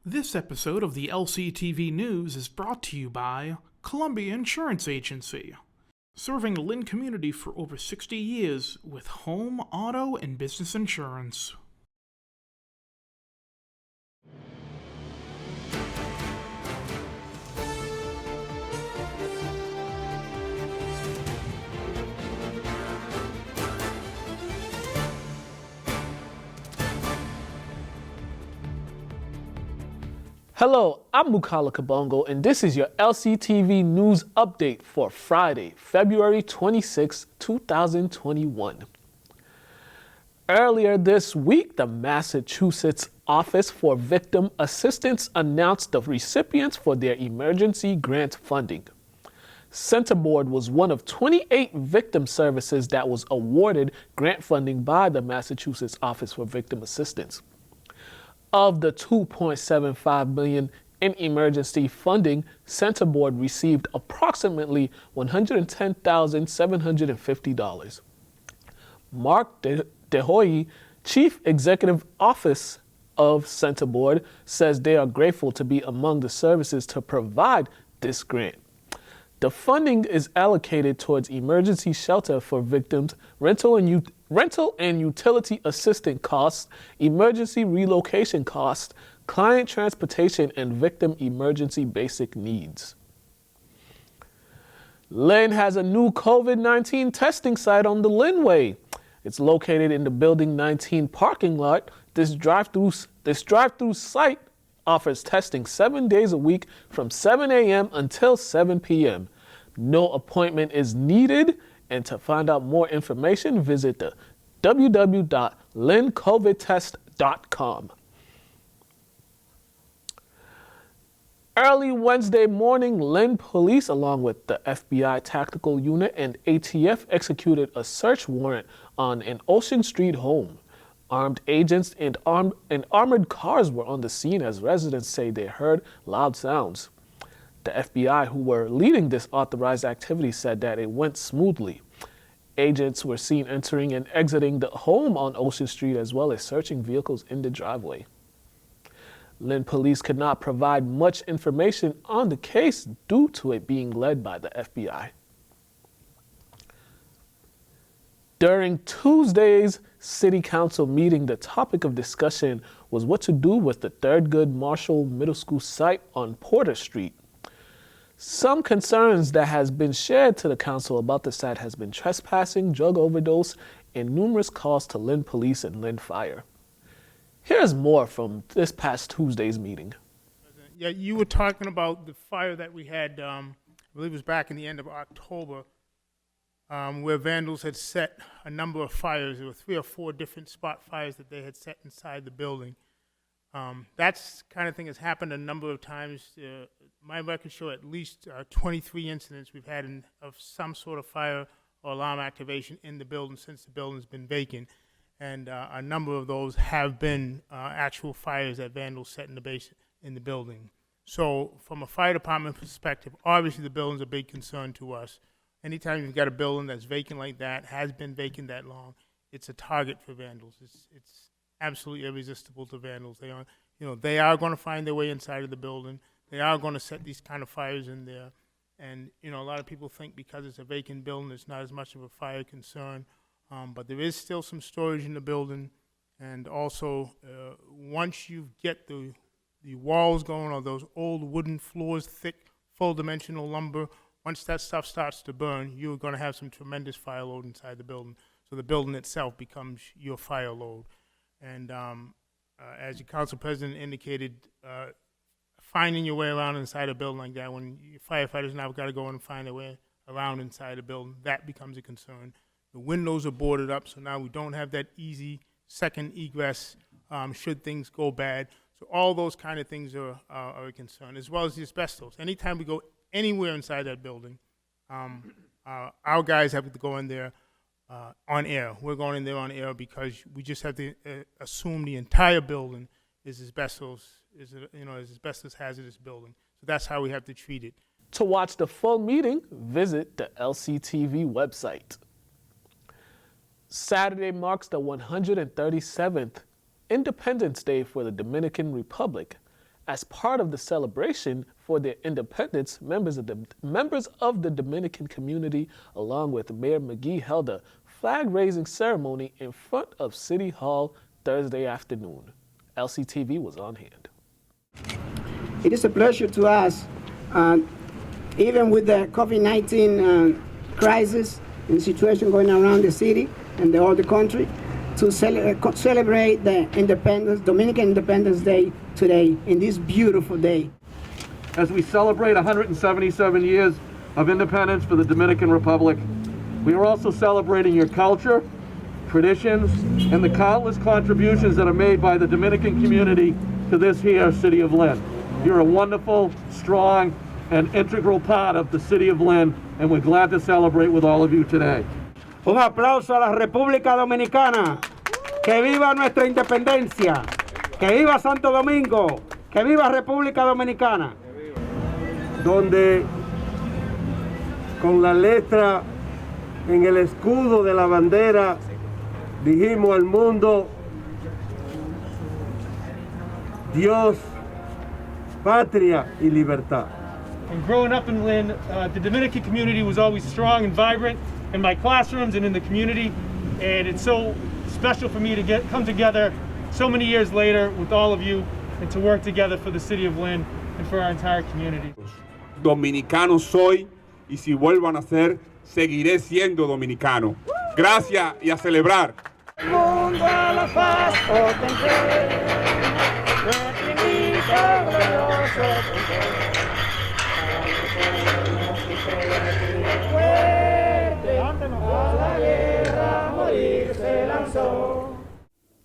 This episode of the LCTV News is brought to you by Columbia Insurance Agency, serving the Lynn community for over 60 years with home, auto, and business insurance. Hello, I'm Mukala Kabongo, and this is your LCTV News Update for Friday, February 26, 2021. Earlier this week, the Massachusetts Office for Victim Assistance announced the recipients for their emergency grant funding. Centerboard was one of 28 victim services that was awarded grant funding by the Massachusetts Office for Victim Assistance. Of the $2.75 million in emergency funding, Centerboard received approximately $110,750. Mark DeHoy, Chief Executive Office of Centerboard, says they are grateful to be among the services to provide this grant. The funding is allocated towards emergency shelter for victims, rental and utility assistance costs, emergency relocation costs, client transportation, and victim emergency basic needs. Lynn has a new COVID-19 testing site on the Lynn Way. It's located in the Building 19 parking lot. This drive-through site offers testing 7 days a week from 7 a.m. until 7 p.m. No appointment is needed, and to find out more information, visit the www.lynncovidtest.com. Early Wednesday morning, Lynn Police, along with the FBI Tactical Unit and ATF, executed a search warrant on an Ocean Street home. Armed agents and armored cars were on the scene as residents say they heard loud sounds. The FBI, who were leading this authorized activity, said that it went smoothly. Agents were seen entering and exiting the home on Ocean Street as well as searching vehicles in the driveway. Lynn Police could not provide much information on the case due to it being led by the FBI. During Tuesday's City Council meeting, the topic of discussion was what to do with the Thurgood Marshall Middle School site on Porter Street. Some concerns that has been shared to the council about the site has been trespassing, drug overdose, and numerous calls to Lynn Police and Lynn Fire. Here's more from this past Tuesday's meeting. Yeah, you were talking about the fire that we had, I believe it was back in the end of October, where vandals had set a number of fires. There were 3 or 4 different spot fires that they had set inside the building. That's kind of thing has happened a number of times. My records show at least 23 incidents we've had of some sort of fire or alarm activation in the building since the building's been vacant. And a number of those have been actual fires that vandals set in the building. So from a fire department perspective, obviously the building's a big concern to us. Anytime you've got a building that's vacant like that, has been vacant that long, it's a target for vandals. It's absolutely irresistible to vandals. They are going to find their way inside of the building. They are going to set these kind of fires in there. And, a lot of people think because it's a vacant building, it's not as much of a fire concern. But there is still some storage in the building. And also, once you get the walls going or those old wooden floors, thick, full-dimensional lumber, once that stuff starts to burn, you're going to have some tremendous fire load inside the building. So the building itself becomes your fire load. And as your council president indicated, finding your way around inside a building like that, when firefighters now got to go in and find their way around inside a building, that becomes a concern. The windows are boarded up, so now we don't have that easy second egress should things go bad. So all those kind of things are a concern, as well as the asbestos. Anytime we go anywhere inside that building, our guys have to go in there on air. We're going in there on air because we just have to assume the entire building is asbestos, is asbestos hazardous building. So that's how we have to treat it. To watch the full meeting, visit the LCTV website. Saturday marks the 137th Independence Day for the Dominican Republic. As part of the celebration for their independence, members of the Dominican community, along with Mayor McGee, held a flag-raising ceremony in front of City Hall Thursday afternoon. LCTV was on hand. It is a pleasure to us, even with the COVID-19 crisis and situation going around the city and all the country, to celebrate the independence, Dominican Independence Day today, in this beautiful day. As we celebrate 177 years of independence for the Dominican Republic, we are also celebrating your culture, traditions, and the countless contributions that are made by the Dominican community to this here city of Lynn. You're a wonderful, strong, and integral part of the city of Lynn, and we're glad to celebrate with all of you today. Un aplauso a la República Dominicana. Que viva nuestra independencia. Que viva Santo Domingo. Que viva República Dominicana. Donde con la letra en el escudo de la bandera dijimos al mundo: Dios, patria y libertad. And growing up in Lynn, the Dominican community was always strong and vibrant in my classrooms and in the community, and it's so special for me to come together so many years later with all of you and to work together for the city of Lynn and for our entire community. Dominicano soy, y si vuelvo a nacer, seguiré siendo dominicano. Gracias y a celebrar. Mundo a la paz potencial,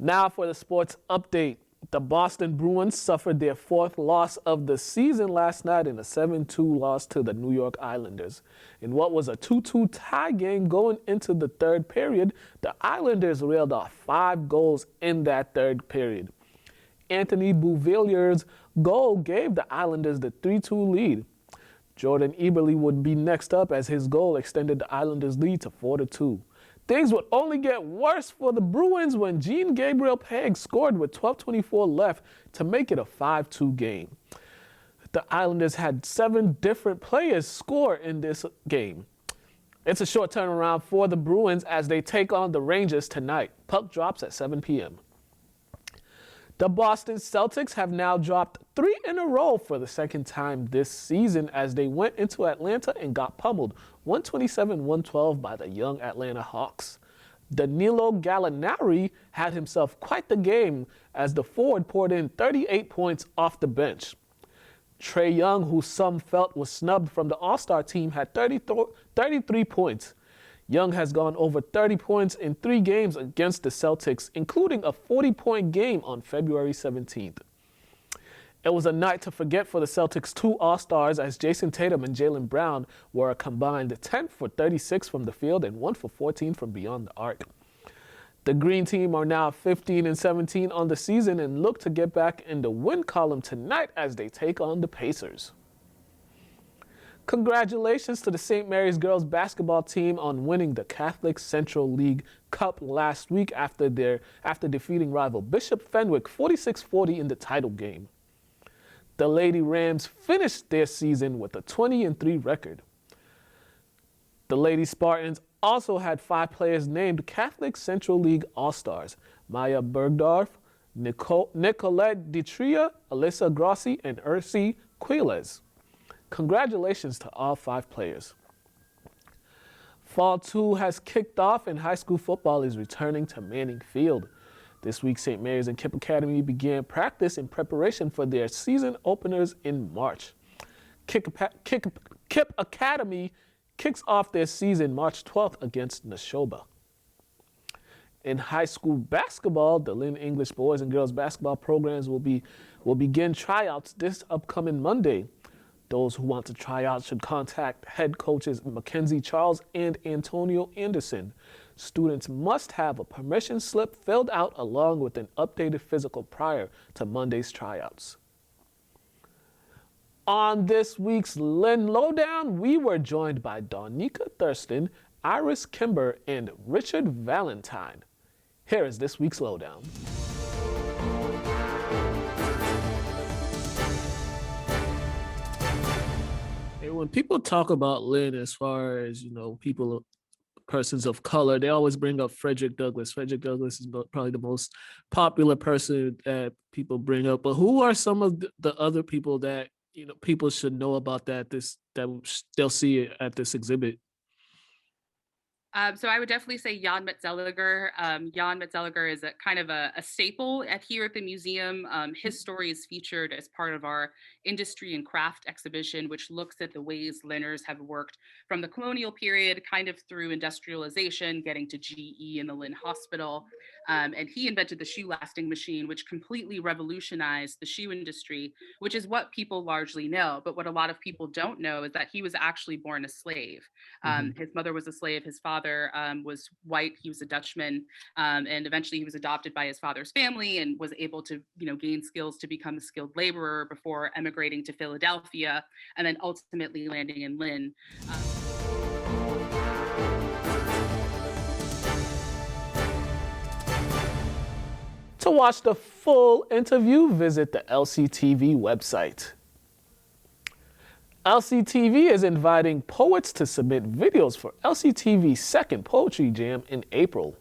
Now for the sports update. The Boston Bruins suffered their fourth loss of the season last night in a 7-2 loss to the New York Islanders. In what was a 2-2 tie game going into the third period, the Islanders reeled off 5 goals in that third period. Anthony Beauvillier's goal gave the Islanders the 3-2 lead. Jordan Eberle would be next up as his goal extended the Islanders' lead to 4-2. Things would only get worse for the Bruins when Jean-Gabriel Page scored with 12:24 left to make it a 5-2 game. The Islanders had 7 different players score in this game. It's a short turnaround for the Bruins as they take on the Rangers tonight. Puck drops at 7 p.m. The Boston Celtics have now dropped 3 in a row for the second time this season as they went into Atlanta and got pummeled 127-112 by the young Atlanta Hawks. Danilo Gallinari had himself quite the game as the forward poured in 38 points off the bench. Trae Young, who some felt was snubbed from the All-Star team, had 33 points. Young has gone over 30 points in 3 games against the Celtics, including a 40-point game on February 17th. It was a night to forget for the Celtics' 2 All-Stars as Jason Tatum and Jaylen Brown were a combined 10 for 36 from the field and 1 for 14 from beyond the arc. The Green Team are now 15-17 on the season and look to get back in the win column tonight as they take on the Pacers. Congratulations to the St. Mary's girls basketball team on winning the Catholic Central League Cup last week after defeating rival Bishop Fenwick 46-40 in the title game. The Lady Rams finished their season with a 20-3 record. The Lady Spartans also had 5 players named Catholic Central League All-Stars: Maya Bergdorf, Nicolette Ditria, Alyssa Grossi, and Ursi Quiles. Congratulations to all 5 players. Fall 2 has kicked off and high school football is returning to Manning Field. This week, St. Mary's and Kip Academy began practice in preparation for their season openers in March. Kip Academy kicks off their season March 12th against Neshoba. In high school basketball, the Lynn English boys and girls basketball programs will begin tryouts this upcoming Monday. Those who want to try out should contact head coaches Mackenzie Charles and Antonio Anderson. Students must have a permission slip filled out along with an updated physical prior to Monday's tryouts. On this week's Lynn Lowdown, we were joined by Doneeca Thurston, Iris Kimber, and Richard Valentine. Here is this week's Lowdown. when people talk about Lynn, as far as, people, persons of color, they always bring up Frederick Douglass. Frederick Douglass is probably the most popular person that people bring up. But who are some of the other people that, people should know about that they'll see at this exhibit? So I would definitely say Jan Metzelliger. Jan Metzelliger is a kind of a staple here at the museum. His story is featured as part of our industry and craft exhibition, which looks at the ways Lynners have worked from the colonial period, kind of through industrialization, getting to GE and the Lynn Hospital. And he invented the shoe lasting machine, which completely revolutionized the shoe industry, which is what people largely know. But what a lot of people don't know is that he was actually born a slave. His mother was a slave. His father was white. He was a Dutchman, and eventually he was adopted by his father's family and was able to, gain skills to become a skilled laborer before emigrating to Philadelphia and then ultimately landing in Lynn. To watch the full interview, visit the LCTV website. LCTV is inviting poets to submit videos for LCTV's second Poetry Jam in April.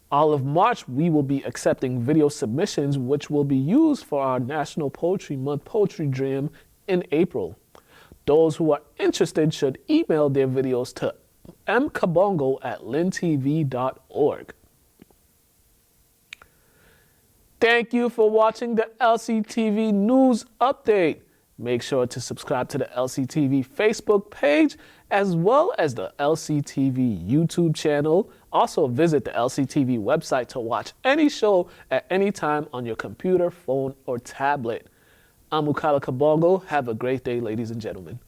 All of March, we will be accepting video submissions, which will be used for our National Poetry Month Poetry Jam in April. Those who are interested should email their videos to mkabongo@lyntv.org. Thank you for watching the LCTV News Update. Make sure to subscribe to the LCTV Facebook page as well as the LCTV YouTube channel. Also visit the LCTV website to watch any show at any time on your computer, phone, or tablet. I'm Mukala Kabongo. Have a great day, ladies and gentlemen.